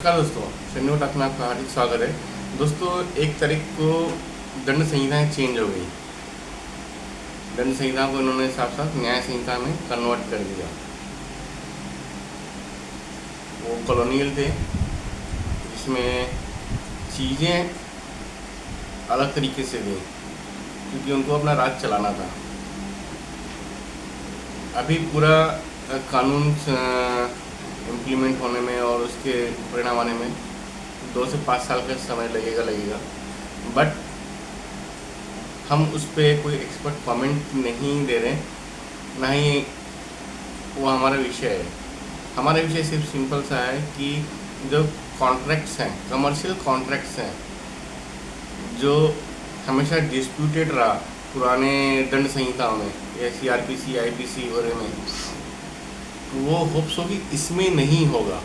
नमस्कार दोस्तों, शनिवार तक में आपका हार्दिक स्वागत है। दोस्तों, 1 तारीख को दंड संहिताएँ चेंज हो गई। दंड संहिता को इन्होंने साफ साफ न्याय संहिता में कन्वर्ट कर दिया। वो कॉलोनियल थे जिसमें चीज़ें अलग तरीके से थी क्योंकि उनको अपना राज चलाना था। अभी पूरा कानून इम्प्लीमेंट होने में और उसके परिणाम आने में 2 से 5 साल का समय लगेगा। बट हम उस पर कोई एक्सपर्ट कमेंट नहीं दे रहे, ना ही वो हमारा विषय है। हमारा विषय सिर्फ सिंपल सा है कि जो कॉन्ट्रैक्ट्स हैं, कमर्शियल कॉन्ट्रैक्ट्स हैं, जो हमेशा डिस्प्यूटेड रहा पुराने दंड संहिताओं में या CRPC, IPC वगैरह में, वो होप्स होगी इसमें नहीं होगा।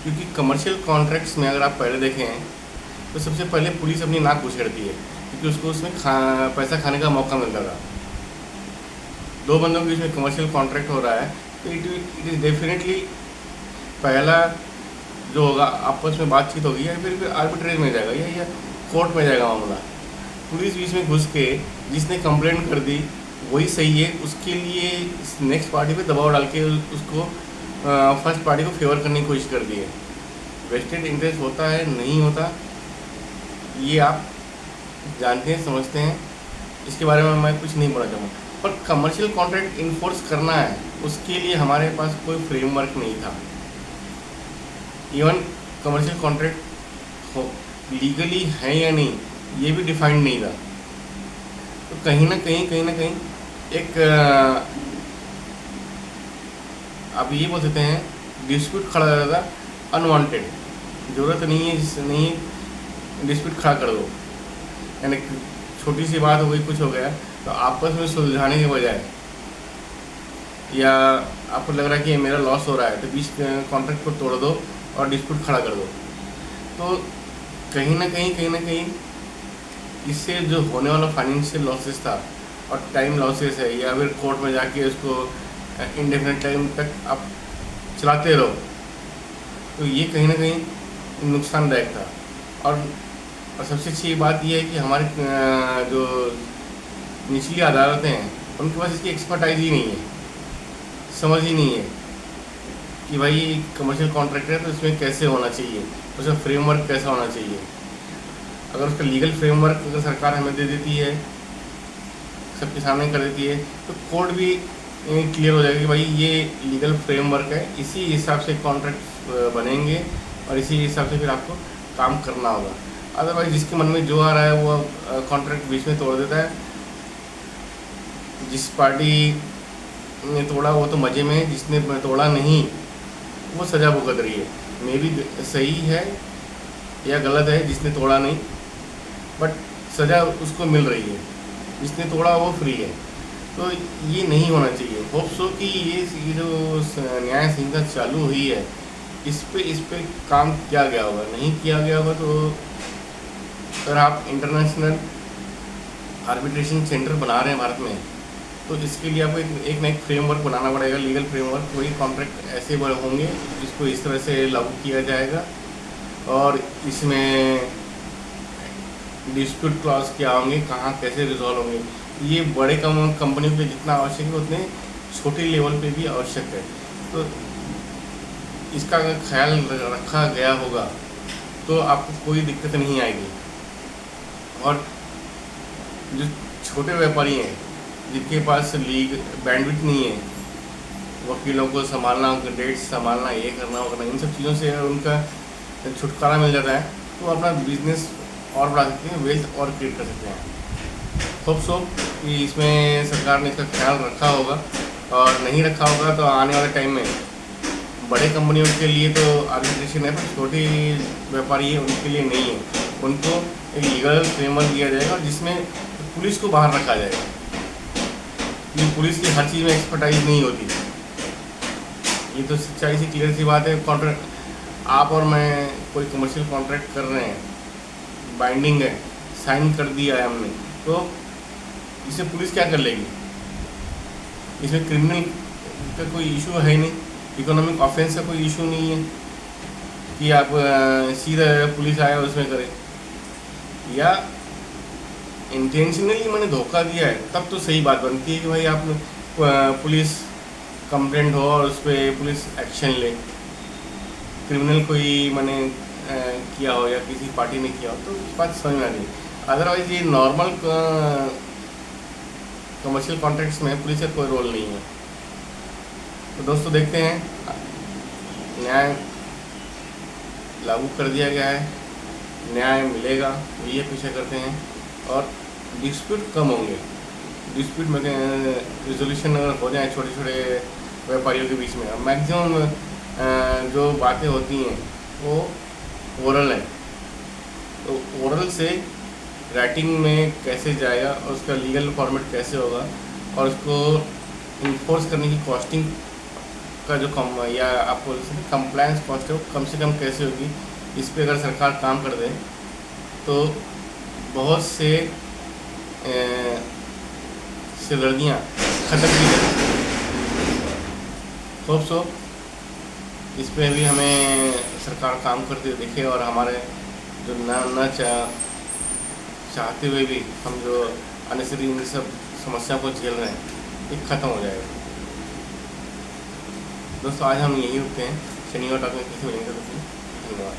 क्योंकि कमर्शियल कॉन्ट्रैक्ट्स में अगर आप पहले देखें तो सबसे पहले पुलिस अपनी नाक उछेड़ती है क्योंकि उसको उसमें पैसा खाने का मौका मिलता था। 2 बंदों के बीच में कमर्शियल कॉन्ट्रैक्ट हो रहा है तो इट इज़ डेफिनेटली पहला जो होगा आपस में बातचीत होगी या फिर आर्बिट्रेज में जाएगा या कोर्ट में जाएगा मामला। पुलिस बीच में घुस के जिसने कंप्लेंट कर दी वही सही है, उसके लिए नेक्स्ट पार्टी पे दबाव डाल के उसको फर्स्ट पार्टी को फेवर करने की कोशिश कर दी है। वेस्टेड इंटरेस्ट होता है नहीं होता, ये आप जानते हैं, समझते हैं। इसके बारे में मैं कुछ नहीं बोलना चाहूँगा, पर कमर्शियल कॉन्ट्रैक्ट इन्फोर्स करना है उसके लिए हमारे पास कोई फ्रेमवर्क नहीं था। इवन कमर्शियल कॉन्ट्रैक्ट हो लीगली है या नहीं ये भी डिफाइंड नहीं था। तो कहीं ना कहीं एक आप ये बोल सकते हैं डिस्प्यूट खड़ा रहता था अनवांटेड। ज़रूरत नहीं है जिससे नहीं डिस्प्यूट खड़ा कर दो, यानी छोटी सी बात हो गई, कुछ हो गया तो आपस में सुलझाने के बजाय या आपको लग रहा है कि मेरा लॉस हो रहा है तो बीच कॉन्ट्रैक्ट को तोड़ दो और डिस्प्यूट खड़ा कर दो। तो कहीं ना कहीं इससे जो होने वाला फाइनेंशियल लॉसेस था और टाइम लॉसेस है या फिर कोर्ट में जाके उसको इंडेफिनेट टाइम तक आप चलाते रहो, तो ये कहीं ना कहीं नुकसानदायक था। और सबसे अच्छी बात यह है कि हमारे जो निचली अदालतें हैं उनके पास इसकी एक्सपर्टाइज ही नहीं है, समझ ही नहीं है कि भाई कमर्शियल कॉन्ट्रैक्ट है तो इसमें कैसे होना चाहिए, उसका फ्रेमवर्क कैसा होना चाहिए। अगर उसका लीगल फ्रेमवर्क अगर सरकार हमें दे देती है, सबके सामने कर देती है, तो कोर्ट भी क्लियर हो जाएगा कि भाई ये लीगल फ्रेमवर्क है, इसी हिसाब से कॉन्ट्रैक्ट बनेंगे और इसी हिसाब से फिर आपको काम करना होगा। अदरवाइज जिसके मन में जो आ रहा है वो कॉन्ट्रैक्ट बीच में तोड़ देता है। जिस पार्टी ने तोड़ा वो तो मज़े में है, जिसने तोड़ा नहीं वो सज़ा भुगत रही है। मे बी सही है या गलत है जिसने तोड़ा नहीं, बट सज़ा उसको मिल रही है, जिसने तोड़ा वो फ्री है। तो ये नहीं होना चाहिए। होप्स हो कि ये जो न्याय संहिता चालू हुई है इस पे काम किया गया होगा। नहीं किया गया होगा तो अगर आप इंटरनेशनल आर्बिट्रेशन सेंटर बना रहे हैं भारत में, तो इसके लिए आपको एक ना एक फ्रेमवर्क बनाना पड़ेगा, लीगल फ्रेमवर्क। वही कॉन्ट्रैक्ट ऐसे होंगे जिसको इस तरह से लागू किया जाएगा और इसमें डिस्प्यूट क्लॉज क्या होंगे, कहाँ कैसे रिजॉल्व होंगे। ये बड़े कंपनियों पे जितना आवश्यक है उतने छोटे लेवल पे भी आवश्यक है। तो इसका अगर ख्याल रखा गया होगा तो आपको कोई दिक्कत नहीं आएगी। और जो छोटे व्यापारी हैं जिनके पास बैंडविड्थ नहीं है, वकीलों को संभालना, उनके डेट्स संभालना, ये करना वो करना, इन सब चीज़ों से उनका छुटकारा मिल जाता है तो अपना बिजनेस और बढ़ा सकते हैं, वेल्थ और क्रिएट कर सकते हैं। होप्स हो कि इसमें सरकार ने इसका ख्याल रखा होगा, और नहीं रखा होगा तो आने वाले टाइम में बड़े कंपनियों के लिए तो आर्बिट्रेशन है, पर छोटे व्यापारी है उनके लिए नहीं है। उनको एक लीगल फ्रेमवर्क दिया जाएगा जिसमें पुलिस को बाहर रखा जाएगा, क्योंकि पुलिस की हर चीज़ में एक्सपर्टाइज नहीं होती। ये तो सच्चाई से क्लियर सी बात है। कॉन्ट्रैक्ट आप और मैं कोई कमर्शियल कॉन्ट्रैक्ट कर रहे हैं, बाइंडिंग है, साइन कर दिया है हमने, तो इसे पुलिस क्या कर लेगी? इसमें क्रिमिनल का कोई इशू है नहीं, इकोनॉमिक ऑफेंस का कोई इशू नहीं है। कि आप सीधा पुलिस आया उसमें करें, या इंटेंशनली मैंने धोखा दिया है, तब तो सही बात बनती है कि भाई आप पुलिस कंप्लेंट हो और उस पर पुलिस एक्शन ले। क्रिमिनल कोई मैंने किया हो या किसी पार्टी ने किया हो तो उस बात समझ में आ गई। अदरवाइज ये नॉर्मल कमर्शियल कॉन्ट्रैक्ट्स में पुलिस का कोई रोल नहीं है। तो दोस्तों देखते हैं, न्याय लागू कर दिया गया है, न्याय मिलेगा, ये अपेक्षा करते हैं, और डिस्प्यूट कम होंगे। डिस्प्यूट में रिजोल्यूशन अगर हो जाए छोटे छोटे व्यापारियों के बीच में, अब मैक्सिमम जो बातें होती हैं वो ओरल है, तो ओरल से राइटिंग में कैसे जाएगा और उसका लीगल फॉर्मेट कैसे होगा, और उसको इन्फोर्स करने की कॉस्टिंग का जो कम या आपको कंप्लायंस कॉस्ट है वो कम से कम कैसे होगी, इस पर अगर सरकार काम कर दे तो बहुत से सिरदर्दियाँ खत्म की जाएगी। होप सो इस पे भी हमें सरकार काम करते हुए दिखे, और हमारे जो न चाहते हुए भी हम जो अननेसेसरी इन सब समस्या को झेल रहे हैं ये ख़त्म हो जाएगा। दोस्तों आज हम यहीं रुकते हैं, शनिवार तक में किसी मिलेंगे। धन्यवाद।